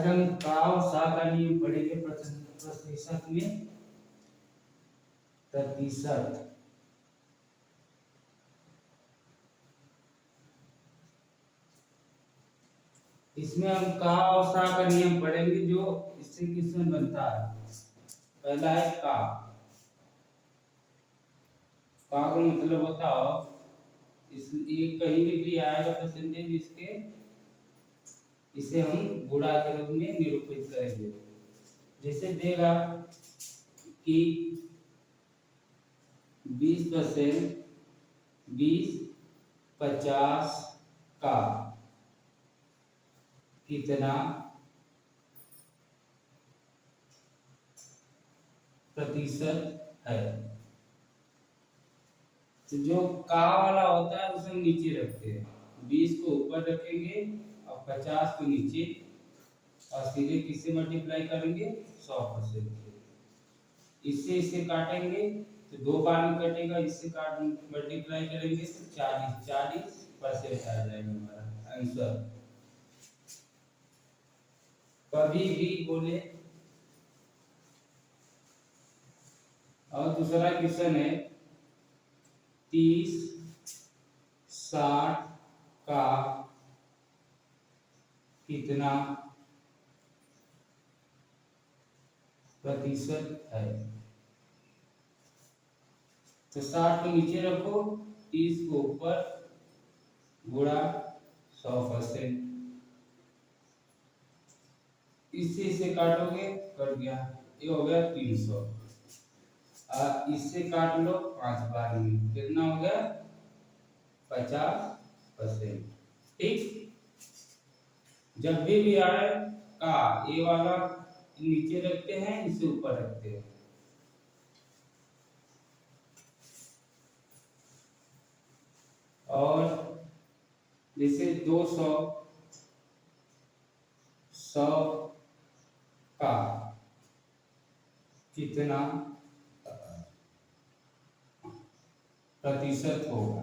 हम का और सा का नियम पढ़ेंगे प्रतिशत में। प्रतिशत इसमें हम का और सा का नियम पढ़ेंगे जो इससे किसमें बनता है। पहला है का का मतलब बताओ। इस ये कहीं भी आएगा परसेंटेज इसके, इसे हम गुणा के रूप में निरूपित करेंगे। जैसे देगा कि 20%, 20, 50 का कितना प्रतिशत है। तो जो का वाला होता है उसे हम नीचे रखते हैं, 20 को ऊपर रखेंगे और 50 को नीचे, और सीधे किससे मल्टीप्लाई करेंगे 100% से। इससे इसे काटेंगे तो 2 बार में कटेगा, इससे काट मल्टीप्लाई करेंगे तो 40% आ जाएगा हमारा आंसर। कभी भी बोले। और दूसरा क्वेश्चन है 30, 60 का कितना प्रतिशत है। तो 60 को नीचे रखो, 30 को ऊपर, गुणा 100%। इससे काटोगे, कट गया, ये हो गया 300। इससे काट लो 5 बार में, कितना हो गया 50%। ठीक। जब भी आए का ये वाला नीचे रखते हैं, इसे ऊपर रखते हैं। और जैसे 200, 100 का कितना प्रतिशत होगा।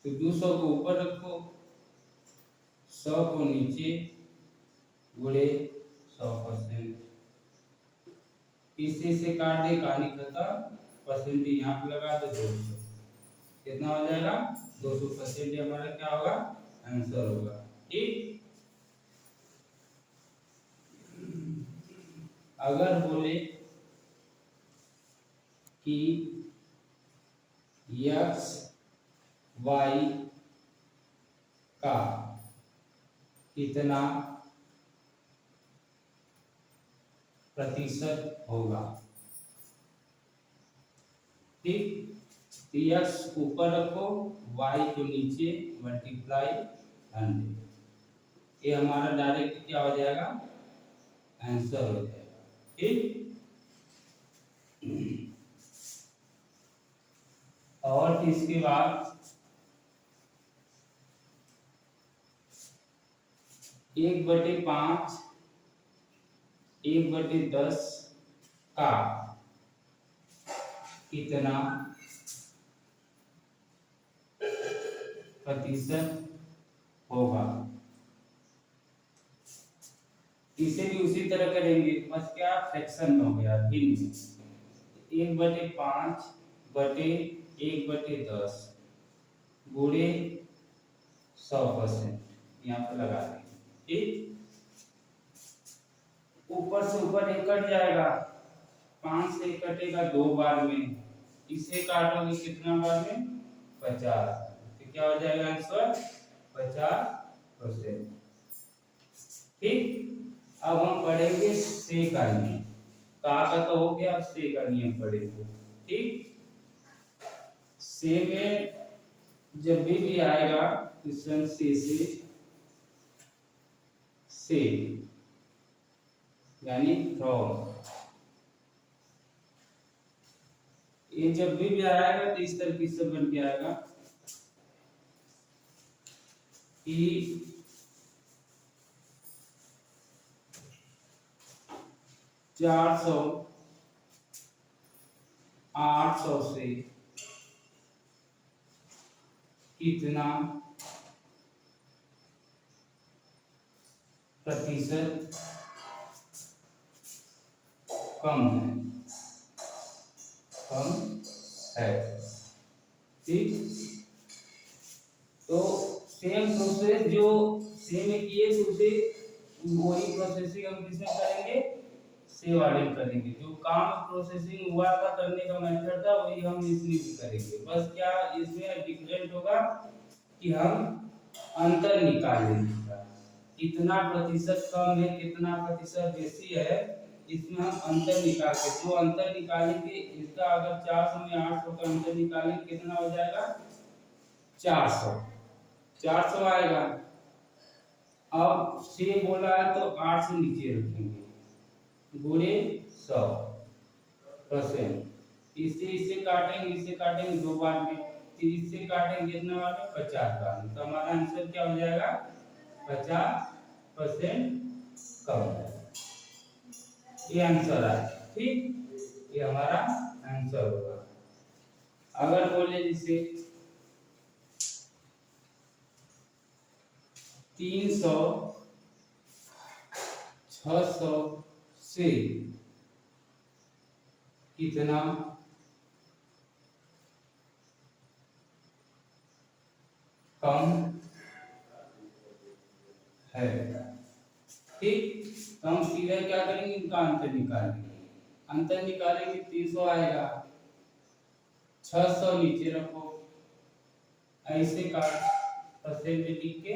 तो 200 को ऊपर रखो, 100 को नीचे, गुणे 100%। इससे काट दे, कहानी खत्म। परसेंट यहाँ पे लगा दो 200, कितना हो जाएगा 200%। हमारा क्या होगा आंसर होगा। ठीक। अगर बोले कि x y का कितना प्रतिशत होगा। ठीक। x ऊपर रखो, y को नीचे, मल्टीप्लाई 100। ये हमारा डायरेक्ट क्या हो जाएगा आंसर हो जाएगा। ठीक। और इसके बाद 1/5, 1/10 का कितना प्रतिशत होगा। इसे भी उसी तरह करेंगे, बस क्या फ्रैक्शन हो गया भिन्न। 1/5 बटे 1/10 गुणे 100% यहाँ पर लगा देंगे। ठीक। ऊपर से ऊपर एक कट जाएगा, 5 से कटेगा 2 बार में, इसे काटोगे कितना बार में 50। तो क्या हो जाएगा आंसर 50%। ठीक। अब हम पढ़ेंगे से का नियम। का तो हो गया, अब से का नियम पढ़ेंगे। ठीक। से में जब भी आएगा क्वेश्चन से यानी फ्रॉम, ये जब भी आएगा तो इस तरीके से बन के आएगा कि 400, 800 से कितना प्रतिशत कम है, कम है। ठीक, तो सेम प्रोसेस जो सेम किए तो उसे वही प्रोसेसिंग हम किसमें करेंगे, से वाले करेंगे। जो काम प्रोसेसिंग हुआ था करने का मेथड था वही हम इसमें भी करेंगे। बस क्या इसमें डिफरेंट होगा कि हम अंतर निकालेंगे, कितना प्रतिशत कम है कितना प्रतिशत बेसी है, इसमें हम अंतर निकाल के जो अंतर निकालेंगे इसका अगर 400 में 800 का अंतर निकालेंगे कितना हो जाएगा, 400, 400 आएगा। अब से बोला है तो 8 से नीचे रखेंगे गुणे 100%। इससे काटेंगे दो बार में, फिर इससे काटेंगे कितना बार में, 50 बार में। तो हमारा आंसर क्या हो जाएगा, 50% कम है। ये आंसर है। ठीक, ये हमारा आंसर होगा। अगर बोले जिसे 300 600 से कितना कम है। ठीक, तो हम सीधे क्या करेंगे, इनका अंतर निकालेंगे। अंतर निकालेंगे 300 आएगा, 600 नीचे रखो, ऐसे काट परसेंट लिख के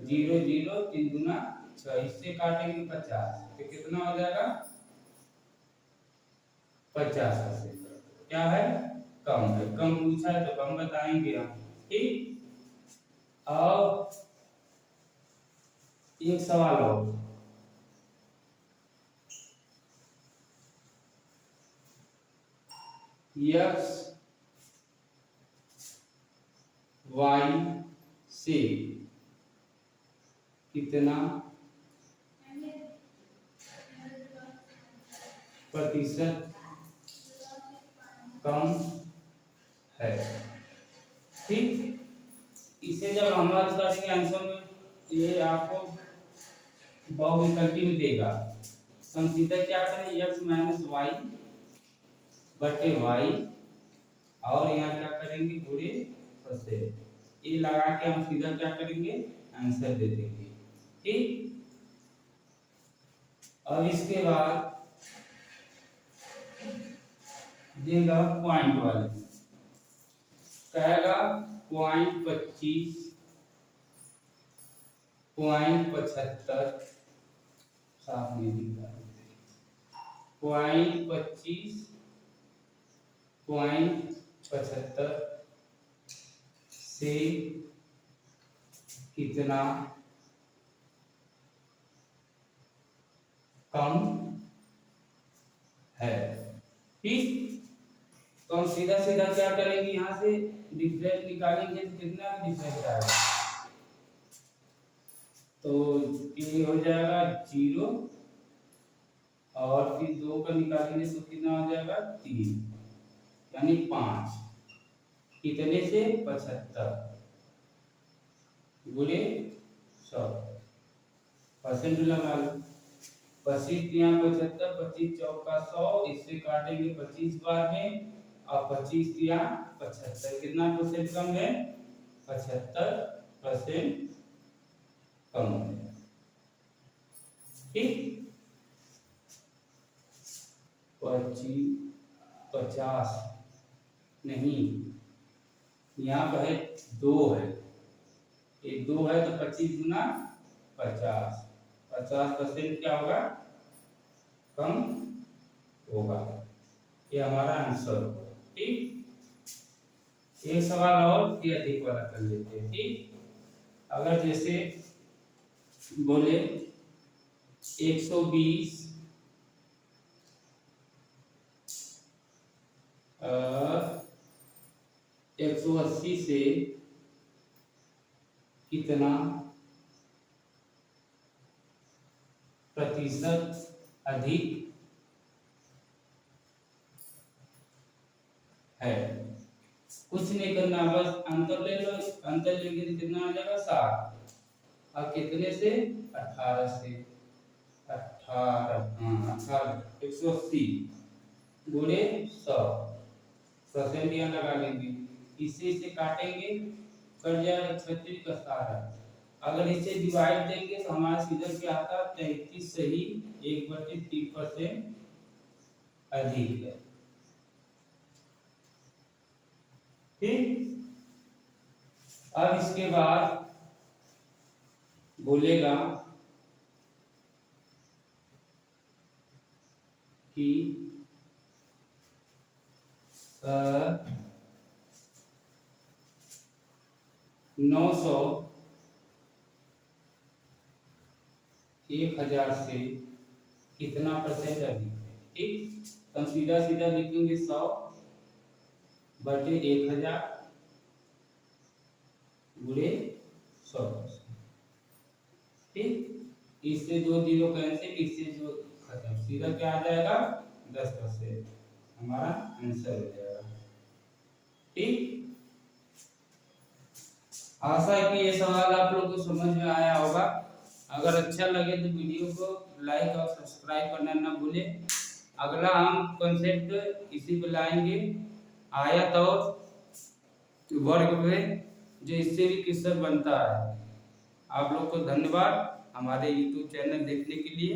0 0 3 गुना 6, इससे काटेंगे 50 तो कितना हो जाएगा, 50%। क्या है, कम है। कम पूछा है तो कम बताएंगे हम। ठीक, अब एक सवाल और, x y से कितना प्रतिशत कम है। ठीक, इसे जब हम हल करेंगे आंसर में ये आपको बहुविकल्पी में देगा। हम सीधा क्या करें, x माइनस वाई बटे वाई, और यहाँ क्या करेंगे पूरे परसेंट, ये लगा के हम सीधा क्या करेंगे, आंसर दे देंगे। ठीक, अब इसके बाद देगा पॉइंट वाले, कहेगा 0.25 0.75 साफ नहीं दिख रहा, 0.25 0.75 से कितना कम है। ठीक, तो हम सीधा सीधा क्या करेंगे, यहाँ से डिफरेंस निकालेंगे तो कितना डिफरेंस आएगा, तो ये हो जाएगा 0, और फिर 2 का निकालेंगे तो कितना हो जाएगा 3, यानी 5, कितने से 75 गुणे 100 परसेंट लगा लो। 25 यहाँ 75, 25 चौका 100, इससे काटेंगे 25 बार में, और 25 यहाँ 75, कितना परसेंट कम है, 75% कम है। ठीक, 50 नहीं, यहाँ पर है 2 है, ये 2 है तो 25 गुना 50, 50% क्या होगा, कम होगा। ये हमारा आंसर होगा। ठीक, एक सवाल और ये अधिक वाला कर लेते हैं। ठीक, अगर जैसे बोले 120 180 से कितना प्रतिशत अधिक है। कुछ नहीं करना, बस अंतर ले लो, अंतर लेंगे तो कितना आ जाएगा 7, और कितने से 18 से 18 हाँ 18 180 गुणे 100% यहाँ लगा लेंगे। इसे काटेंगे कट जाएगा 36 का 17। अगर इसे डिवाइड देंगे तो हमारा सीधा क्या आता है 33 से ही 1/3% अधिक है। ठीक, अब इसके बाद बोलेगा कि 900 1000 से कितना परसेंट अधिक है। ठीक, तो हम सीधा सीधा लिखेंगे 100/1000 गुणे 100%। ठीक, इससे 2 जीरो कैंसिल, इससे जो खत्म, सीधा क्या आ जाएगा 10%, हमारा आंसर हो जाएगा। ठीक, आशा है कि ये सवाल आप लोग को समझ में आया होगा। अगर अच्छा लगे तो वीडियो को लाइक और सब्सक्राइब करना ना भूलें। अगला हम कॉन्सेप्ट इसी पे लाएंगे, आयत और वर्ग में, जो इससे भी क्वेश्चन बनता है। आप लोग को धन्यवाद हमारे YouTube चैनल देखने के लिए।